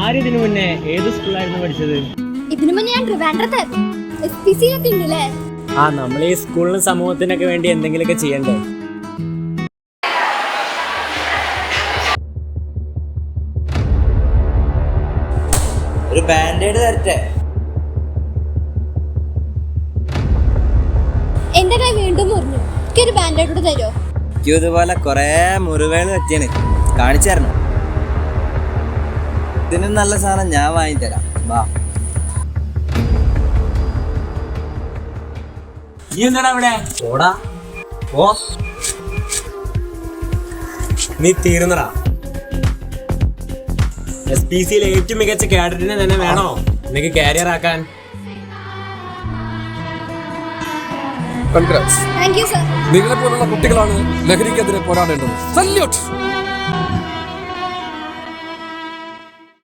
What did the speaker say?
ആര് ഇതിനു മുന്നേ ഏത് സ്കൂളിലായിരുന്നു പഠിച്ചത്? ഇതിനു മുന്നേ ഞാൻ ട്രിവാൻഡ്രത്തായിരുന്നു. SPC-ലൊക്കെ ഉണ്ടല്ലേ? നമ്മൾ ഈ സ്കൂളിനും സമൂഹത്തിനൊക്കെ വേണ്ടി എന്തെങ്കിലുമൊക്കെ ചെയ്യണ്ടേ? ഒരു ബാൻഡേഡ് തരട്ടെ? എന്റെ കൈ വീണ്ടും മുറിഞ്ഞു. എനിക്കൊരു ബാൻഡേഡ് തരുമോ? ഇതുപോലെ കൊറേ മുറിവുകൾ പറ്റിയാണ്, കാണിച്ചു തരണം. ഇതിനും നല്ല സാധനം ഞാൻ വാങ്ങിത്തരാം, വാ. നീ എന്താടാ ഇവിടെ? ഓടാ ഓ, നീ തീർന്നടാ. SPC-യിലെ ഏറ്റവും മികച്ച കാഡറ്റിനെ തന്നെ വേണോ നിനക്ക് കാരിയർ ആക്കാൻ? Thank you sir. നിങ്ങളെ പോലുള്ള കുട്ടികളാണ് ലഹരിക്കെതിരെ പോരാടേണ്ടത്. സല്യൂട്ട്.